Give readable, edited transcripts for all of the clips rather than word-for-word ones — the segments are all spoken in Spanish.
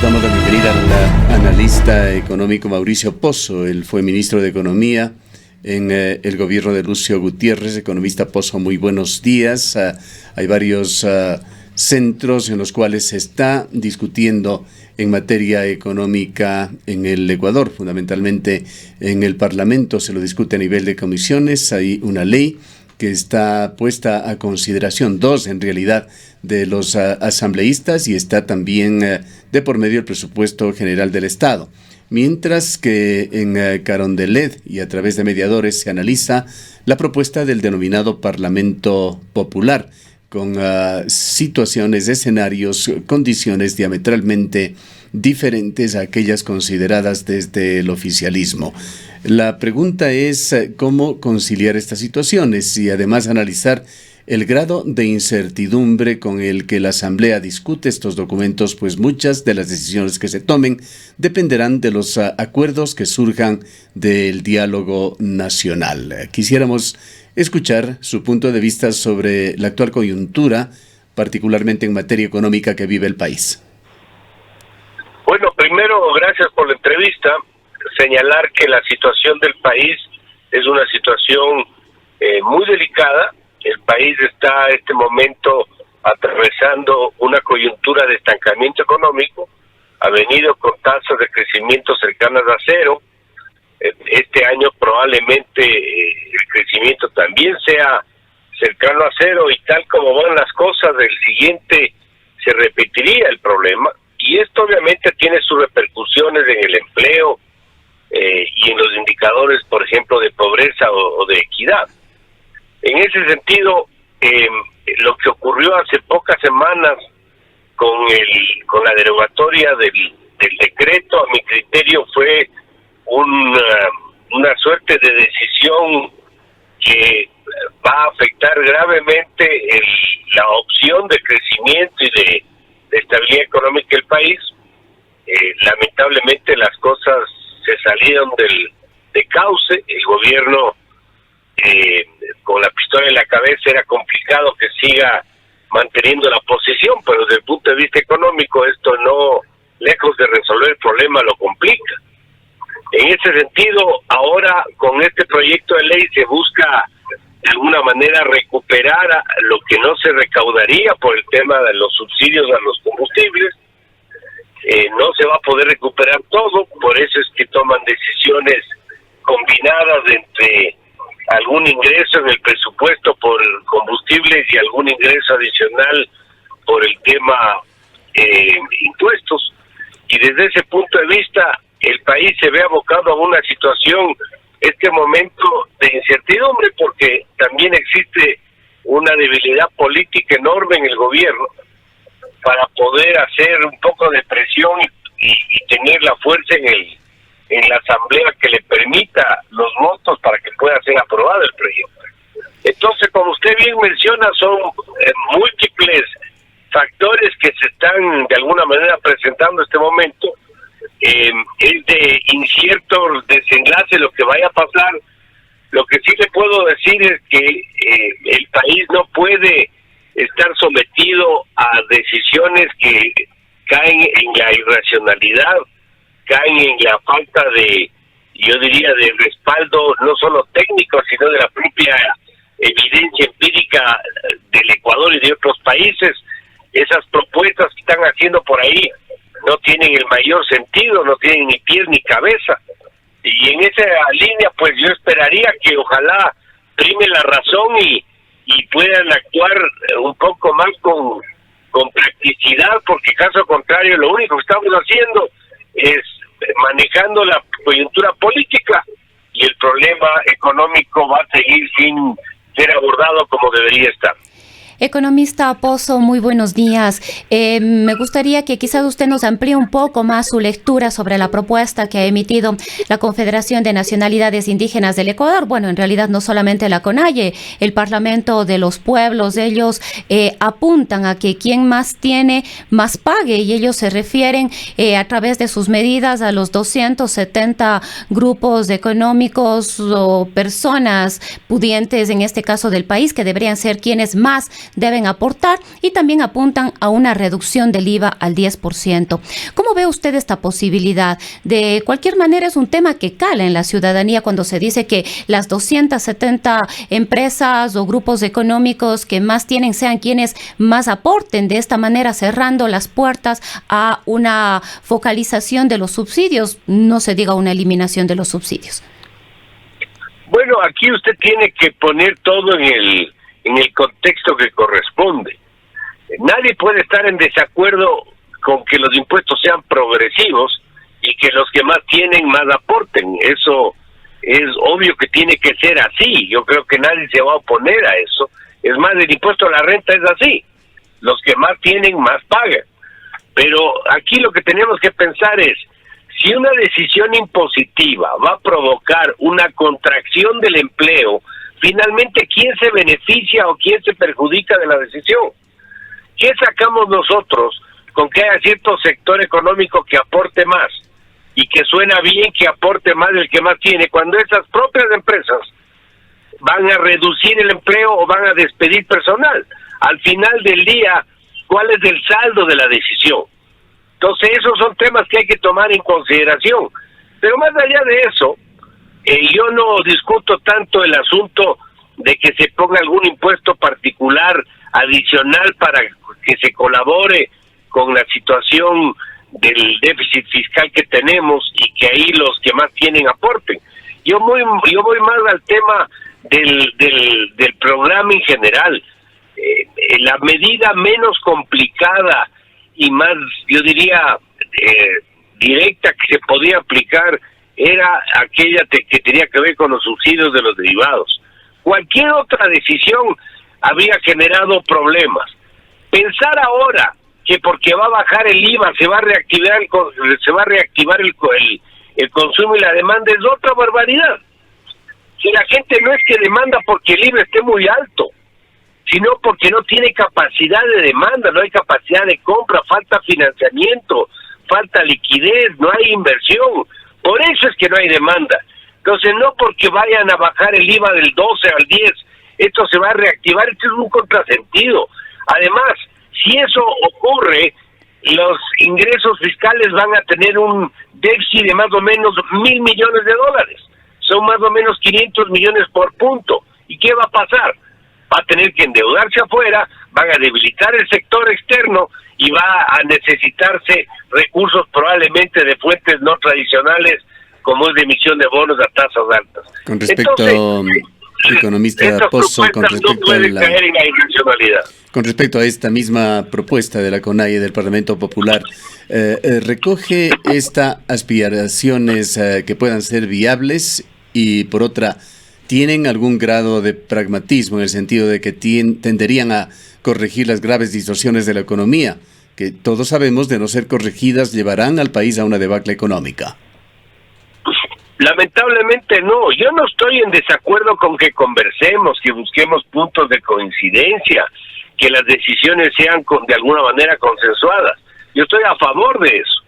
Damos la bienvenida al analista económico Mauricio Pozo. Él fue ministro de Economía en el gobierno de Lucio Gutiérrez. Economista Pozo, muy buenos días. Hay varios centros en los cuales se está discutiendo en materia económica en el Ecuador. Fundamentalmente en el Parlamento se lo discute a nivel de comisiones. Hay una ley que está puesta a consideración, dos en realidad, de los asambleístas, y está también de por medio el presupuesto general del Estado. Mientras que en Carondelet y a través de mediadores se analiza la propuesta del denominado Parlamento Popular, con situaciones, escenarios, condiciones diametralmente diferentes a aquellas consideradas desde el oficialismo. La pregunta es cómo conciliar estas situaciones y además analizar el grado de incertidumbre con el que la Asamblea discute estos documentos, pues muchas de las decisiones que se tomen dependerán de los acuerdos que surjan del diálogo nacional. Quisiéramos escuchar su punto de vista sobre la actual coyuntura, particularmente en materia económica que vive el país. Bueno, primero, gracias por la entrevista. Señalar que la situación del país es una situación muy delicada. El país está en este momento atravesando una coyuntura de estancamiento económico. Ha venido con tasas de crecimiento cercanas a cero. Este año probablemente el crecimiento también sea cercano a cero, y tal como van las cosas, el siguiente se repetiría el problema. Y esto obviamente tiene sus repercusiones en el empleo y en los indicadores, por ejemplo, de pobreza o de equidad. En ese sentido, lo que ocurrió hace pocas semanas con la derogatoria del decreto, a mi criterio, fue una suerte de decisión que va a afectar gravemente la opción de crecimiento y de estabilidad económica del país. Lamentablemente las cosas se salieron de cauce. El gobierno, con la pistola en la cabeza, era complicado que siga manteniendo la posición, pero desde el punto de vista económico esto no, lejos de resolver el problema, lo complica. En ese sentido, ahora con este proyecto de ley se busca de alguna manera recuperar lo que no se recaudaría por el tema de los subsidios a los combustibles. No se va a poder recuperar todo, por eso es que toman decisiones combinadas entre algún ingreso en el presupuesto por combustibles y algún ingreso adicional por el tema impuestos. Y desde ese punto de vista, el país se ve abocado a una situación, este momento de incertidumbre, porque también existe una debilidad política enorme en el gobierno para poder hacer un poco de presión y tener la fuerza en la asamblea que le permita los votos para que pueda ser aprobado el proyecto. Entonces, como usted bien menciona, son múltiples factores que se están de alguna manera presentando en este momento. Es de incierto desenlace lo que vaya a pasar. Lo que sí le puedo decir es que el país no puede estar sometido a decisiones que caen en la irracionalidad, caen en la falta de, yo diría, de respaldo no solo técnico, sino de la propia evidencia empírica del Ecuador y de otros países. Esas propuestas que están haciendo por ahí no tienen el mayor sentido, no tienen ni pies ni cabeza. Y en esa línea, pues yo esperaría que ojalá prime la razón y puedan actuar un poco más con practicidad, porque caso contrario lo único que estamos haciendo es manejando la coyuntura política, y el problema económico va a seguir sin ser abordado como debería estar. Economista Pozo, muy buenos días. Me gustaría que quizás usted nos amplíe un poco más su lectura sobre la propuesta que ha emitido la Confederación de Nacionalidades Indígenas del Ecuador. Bueno, en realidad no solamente la CONAIE, el Parlamento de los Pueblos, ellos apuntan a que quien más tiene, más pague, y ellos se refieren a través de sus medidas a los 270 grupos económicos o personas pudientes, en este caso del país, que deberían ser quienes más deben aportar y también apuntan a una reducción del IVA al 10%. ¿Cómo ve usted esta posibilidad? De cualquier manera es un tema que cala en la ciudadanía cuando se dice que las 270 empresas o grupos económicos que más tienen sean quienes más aporten, de esta manera cerrando las puertas a una focalización de los subsidios, no se diga una eliminación de los subsidios. Bueno, aquí usted tiene que poner todo en el contexto que corresponde. Nadie puede estar en desacuerdo con que los impuestos sean progresivos y que los que más tienen más aporten. Eso es obvio que tiene que ser así. Yo creo que nadie se va a oponer a eso. Es más, el impuesto a la renta es así. Los que más tienen más pagan. Pero aquí lo que tenemos que pensar es, si una decisión impositiva va a provocar una contracción del empleo, finalmente, ¿quién se beneficia o quién se perjudica de la decisión? ¿Qué sacamos nosotros con que haya cierto sector económico que aporte más y que suena bien que aporte más del que más tiene, cuando esas propias empresas van a reducir el empleo o van a despedir personal? Al final del día, ¿cuál es el saldo de la decisión? Entonces, esos son temas que hay que tomar en consideración. Pero más allá de eso, yo no discuto tanto el asunto de que se ponga algún impuesto particular adicional para que se colabore con la situación del déficit fiscal que tenemos y que ahí los que más tienen aporten. Yo voy más al tema del programa en general. La medida menos complicada y más, yo diría, directa que se podía aplicar era aquella que tenía que ver con los subsidios de los derivados. Cualquier otra decisión habría generado problemas. Pensar ahora que porque va a bajar el IVA se va a reactivar el consumo y la demanda es otra barbaridad. Si la gente no es que demanda porque el IVA esté muy alto, sino porque no tiene capacidad de demanda, no hay capacidad de compra, falta financiamiento, falta liquidez, no hay inversión. Por eso es que no hay demanda. Entonces, no porque vayan a bajar el IVA del 12 al 10, esto se va a reactivar. Esto es un contrasentido. Además, si eso ocurre, los ingresos fiscales van a tener un déficit de más o menos $1,000 millones. Son más o menos 500 millones por punto. ¿Y qué va a pasar? Va a tener que endeudarse afuera, van a debilitar el sector externo y va a necesitarse recursos probablemente de fuentes no tradicionales, como es de emisión de bonos a tasas altas. Con respecto, entonces, economista Pozo, con respecto a esta misma propuesta de la CONAIE del Parlamento Popular, ¿recoge esta aspiraciones que puedan ser viables y, por otra, tienen algún grado de pragmatismo en el sentido de que tenderían a corregir las graves distorsiones de la economía, que todos sabemos, de no ser corregidas, llevarán al país a una debacle económica? Lamentablemente no. Yo no estoy en desacuerdo con que conversemos, que busquemos puntos de coincidencia, que las decisiones sean de alguna manera consensuadas. Yo estoy a favor de eso.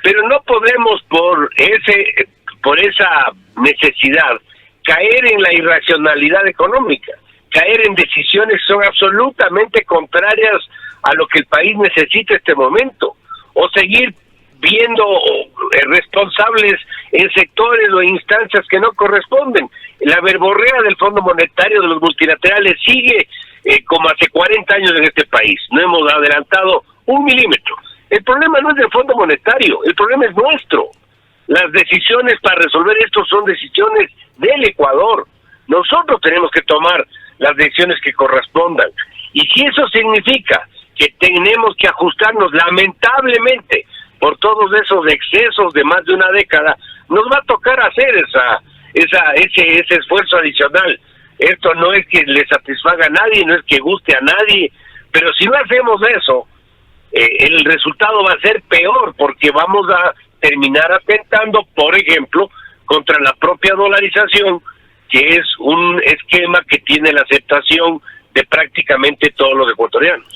Pero no podemos por esa necesidad caer en la irracionalidad económica, caer en decisiones que son absolutamente contrarias a lo que el país necesita en este momento, o seguir viendo responsables en sectores o instancias que no corresponden. La verborrea del Fondo Monetario, de los multilaterales, sigue como hace 40 años en este país. No hemos adelantado 1 milímetro. El problema no es del Fondo Monetario, el problema es nuestro. Las decisiones para resolver esto son decisiones del Ecuador. Nosotros tenemos que tomar las decisiones que correspondan. Y si eso significa que tenemos que ajustarnos, lamentablemente, por todos esos excesos de más de una década, nos va a tocar hacer ese esfuerzo adicional. Esto no es que le satisfaga a nadie, no es que guste a nadie, pero si no hacemos eso, el resultado va a ser peor, porque vamos a terminar atentando, por ejemplo, contra la propia dolarización, que es un esquema que tiene la aceptación de prácticamente todos los ecuatorianos.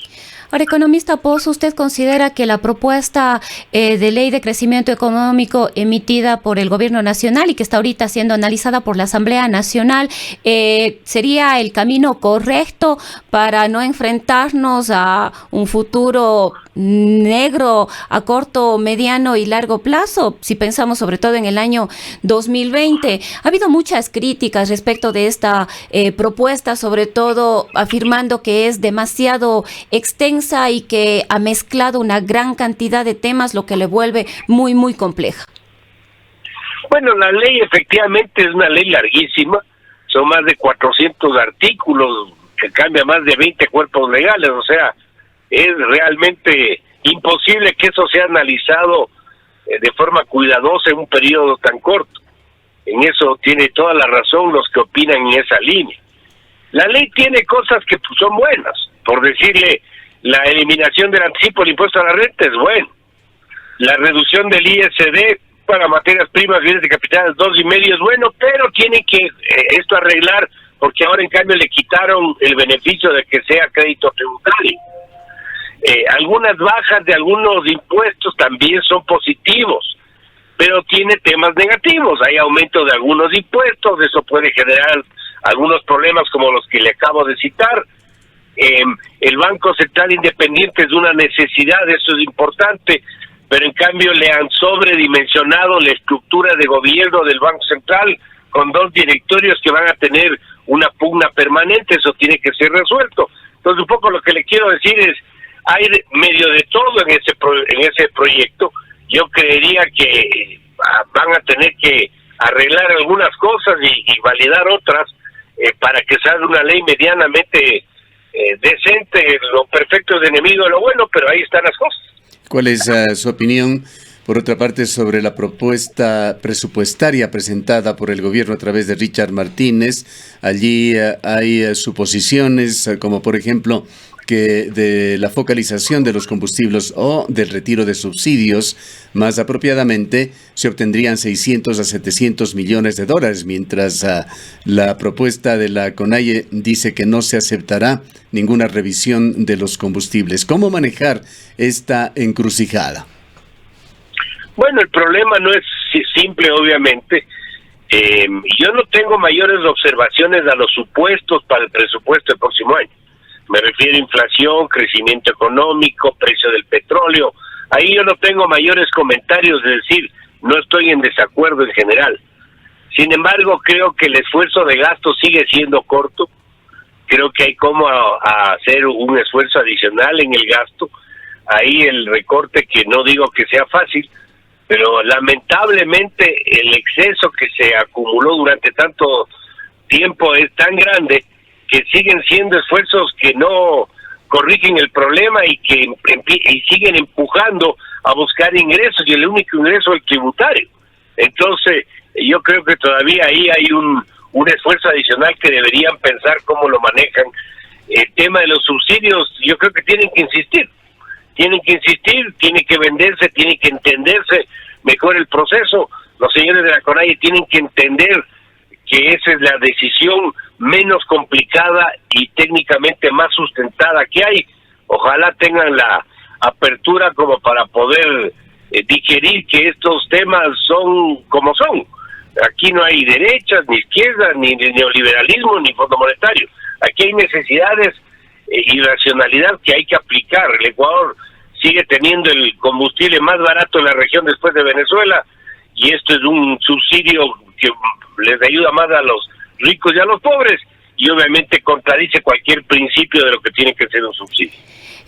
Ahora, economista Pozo, ¿usted considera que la propuesta de ley de crecimiento económico emitida por el Gobierno Nacional y que está ahorita siendo analizada por la Asamblea Nacional sería el camino correcto para no enfrentarnos a un futuro negro a corto, mediano y largo plazo? Si pensamos sobre todo en el año 2020, ha habido muchas críticas respecto de esta propuesta, sobre todo afirmando que es demasiado extensa y que ha mezclado una gran cantidad de temas, lo que le vuelve muy, muy compleja. Bueno, la ley efectivamente es una ley larguísima, son más de 400 artículos que cambia más de 20 cuerpos legales, o sea, es realmente imposible que eso sea analizado de forma cuidadosa en un periodo tan corto. En eso tiene toda la razón los que opinan en esa línea. La ley tiene cosas que son buenas, por decirle, la eliminación del anticipo del impuesto a la renta es bueno, la reducción del ISD para materias primas, bienes de capital 2,5 es bueno, pero tiene que esto arreglar, porque ahora en cambio le quitaron el beneficio de que sea crédito tributario. Algunas bajas de algunos impuestos también son positivos, pero tiene temas negativos. Hay aumento de algunos impuestos, eso puede generar algunos problemas como los que le acabo de citar. El Banco Central Independiente es una necesidad, eso es importante, pero en cambio le han sobredimensionado la estructura de gobierno del Banco Central con 2 directorios que van a tener una pugna permanente, eso tiene que ser resuelto. Entonces un poco lo que le quiero decir es, hay medio de todo en ese proyecto. Yo creería que van a tener que arreglar algunas cosas y validar otras para que salga una ley medianamente decente. Lo perfecto es enemigo de lo bueno, pero ahí están las cosas. ¿Cuál es su opinión, por otra parte, sobre la propuesta presupuestaria presentada por el gobierno a través de Richard Martínez? Allí hay suposiciones, como por ejemplo que de la focalización de los combustibles o del retiro de subsidios, más apropiadamente, se obtendrían 600 a 700 millones de dólares, mientras la propuesta de la CONAIE dice que no se aceptará ninguna revisión de los combustibles. ¿Cómo manejar esta encrucijada? Bueno, el problema no es simple, obviamente. Yo no tengo mayores observaciones a los supuestos para el presupuesto del próximo año. Me refiero a inflación, crecimiento económico, precio del petróleo. Ahí yo no tengo mayores comentarios, es decir, no estoy en desacuerdo en general. Sin embargo, creo que el esfuerzo de gasto sigue siendo corto. Creo que hay como hacer un esfuerzo adicional en el gasto. Ahí el recorte, que no digo que sea fácil, pero lamentablemente el exceso que se acumuló durante tanto tiempo es tan grande que siguen siendo esfuerzos que no corrigen el problema y que siguen empujando a buscar ingresos, y el único ingreso es el tributario. Entonces, yo creo que todavía ahí hay un esfuerzo adicional que deberían pensar cómo lo manejan. El tema de los subsidios, yo creo que tienen que insistir, tiene que venderse, tiene que entenderse mejor el proceso. Los señores de la CONAIE tienen que entender que esa es la decisión menos complicada y técnicamente más sustentada que hay. Ojalá tengan la apertura como para poder digerir que estos temas son como son. Aquí no hay derechas, ni izquierdas, ni neoliberalismo, ni fondo monetario. Aquí hay necesidades y racionalidad que hay que aplicar. El Ecuador sigue teniendo el combustible más barato en la región después de Venezuela, y esto es un subsidio que les ayuda más a los ricos y a los pobres, y obviamente contradice cualquier principio de lo que tiene que ser un subsidio.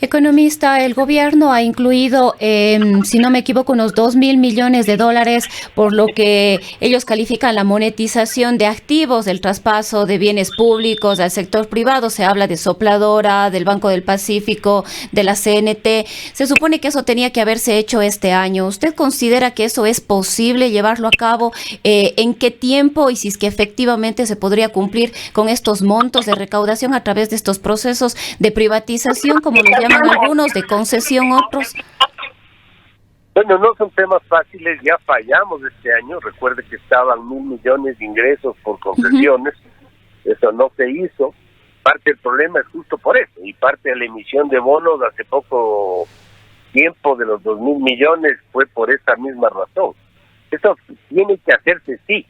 Economista, el gobierno ha incluido, si no me equivoco, unos 2.000 millones de dólares por lo que ellos califican la monetización de activos, del traspaso de bienes públicos al sector privado. Se habla de Sopladora, del Banco del Pacífico, de la CNT. Se supone que eso tenía que haberse hecho este año. ¿Usted considera que eso es posible llevarlo a cabo? ¿En qué tiempo? Y si es que efectivamente se podría cumplir con estos montos de recaudación a través de estos procesos de privatización, como los llaman algunos, de concesión otros. Bueno, no son temas fáciles, ya fallamos este año. Recuerde que estaban 1.000 millones de ingresos por concesiones, eso no se hizo. parte del problema es justo por eso, y parte de la emisión de bonos hace poco tiempo de los 2.000 millones fue por esa misma razón. Eso tiene que hacerse, sí,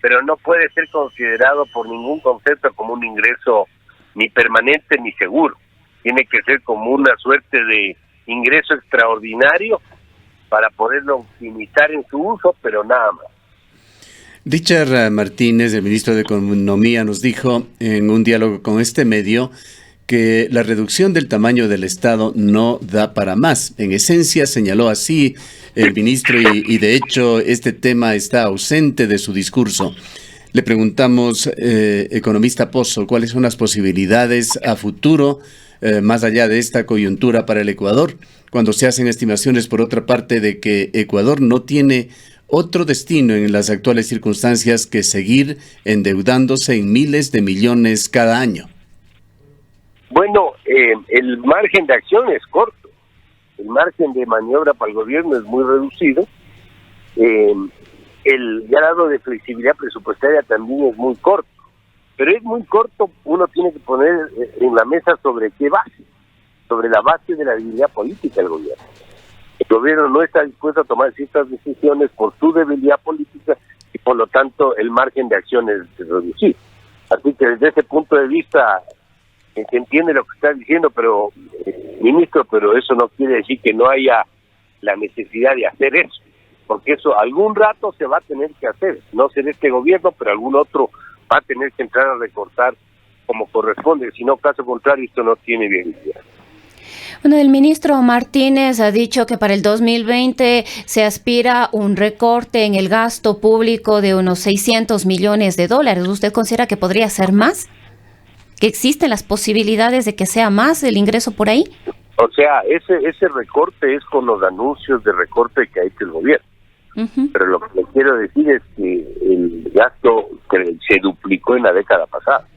pero no puede ser considerado por ningún concepto como un ingreso ni permanente ni seguro. Tiene que ser como una suerte de ingreso extraordinario para poderlo optimizar en su uso, pero nada más. Richard Martínez, el ministro de Economía, nos dijo en un diálogo con este medio que la reducción del tamaño del Estado no da para más. En esencia, señaló así el ministro y de hecho este tema está ausente de su discurso. Le preguntamos, economista Pozo, ¿cuáles son las posibilidades a futuro, más allá de esta coyuntura para el Ecuador, cuando se hacen estimaciones, por otra parte, de que Ecuador no tiene otro destino en las actuales circunstancias que seguir endeudándose en miles de millones cada año? Bueno, el margen de acción es corto, el margen de maniobra para el gobierno es muy reducido, el grado de flexibilidad presupuestaria también es muy corto, pero es muy corto, uno tiene que poner en la mesa sobre qué base, sobre la base de la debilidad política del gobierno. El gobierno no está dispuesto a tomar ciertas decisiones por su debilidad política y por lo tanto el margen de acción es reducido. Así que desde ese punto de vista se entiende lo que está diciendo, pero ministro, pero eso no quiere decir que no haya la necesidad de hacer eso, porque eso algún rato se va a tener que hacer, no será este gobierno, pero algún otro va a tener que entrar a recortar como corresponde, si no, caso contrario, esto no tiene viabilidad. Bueno, el ministro Martínez ha dicho que para el 2020 se aspira un recorte en el gasto público de unos 600 millones de dólares. ¿Usted considera que podría ser más? ¿Que existen las posibilidades de que sea más el ingreso por ahí? O sea, ese recorte es con los anuncios de recorte que ha hecho el gobierno. Pero lo que le quiero decir es que el gasto se duplicó en la década pasada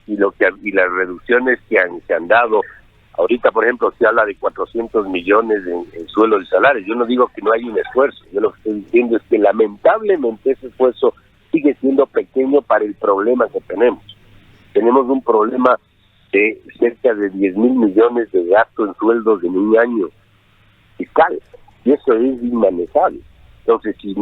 y las reducciones que se han dado ahorita, por ejemplo, se habla de 400 millones en sueldos y salarios. Yo no digo que no hay un esfuerzo, yo lo que estoy diciendo es que lamentablemente ese esfuerzo sigue siendo pequeño para el problema que tenemos. Tenemos un problema de cerca de 10.000 millones de gasto en sueldos en un año fiscal, y eso es inmanejable. Entonces, si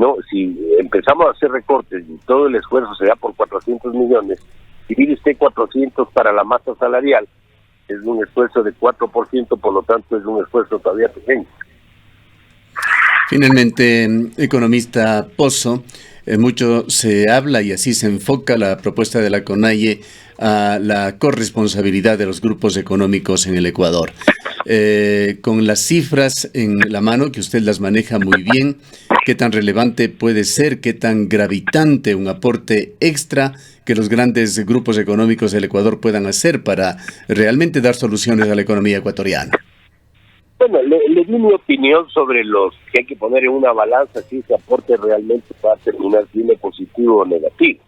empezamos a hacer recortes y todo el esfuerzo se da por 400 millones, divide usted 400 para la masa salarial, es un esfuerzo de 4%, por lo tanto es un esfuerzo todavía pequeño. Finalmente, economista Pozo, mucho se habla y así se enfoca la propuesta de la CONAIE a la corresponsabilidad de los grupos económicos en el Ecuador. Con las cifras en la mano, que usted las maneja muy bien, ¿qué tan relevante puede ser, qué tan gravitante un aporte extra que los grandes grupos económicos del Ecuador puedan hacer para realmente dar soluciones a la economía ecuatoriana? Bueno, le di mi opinión sobre los que hay que poner en una balanza si ese aporte realmente va a terminar siendo positivo o negativo.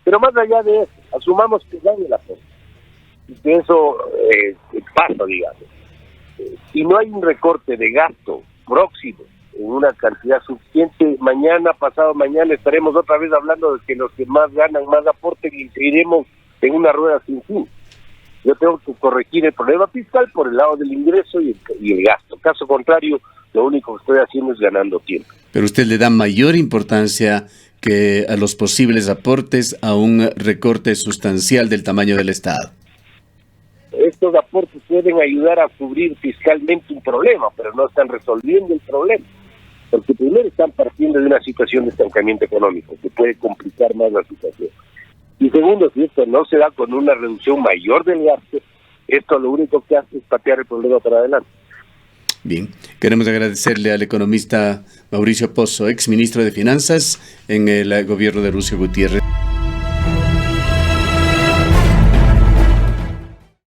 Pero más allá de eso, asumamos que gane el aporte y que eso pasa, digamos. Si no hay un recorte de gasto próximo en una cantidad suficiente, mañana, pasado mañana, estaremos otra vez hablando de que los que más ganan, más aporten y seguiremos en una rueda sin fin. Yo tengo que corregir el problema fiscal por el lado del ingreso y el gasto. Caso contrario, lo único que estoy haciendo es ganando tiempo. Pero usted le da mayor importancia que a los posibles aportes a un recorte sustancial del tamaño del Estado. Estos aportes pueden ayudar a cubrir fiscalmente un problema, pero no están resolviendo el problema. Porque primero están partiendo de una situación de estancamiento económico, que puede complicar más la situación. Y segundo, si esto no se da con una reducción mayor del gasto, esto lo único que hace es patear el problema para adelante. Bien, queremos agradecerle al economista Mauricio Pozo, ex ministro de Finanzas en el gobierno de Lucio Gutiérrez.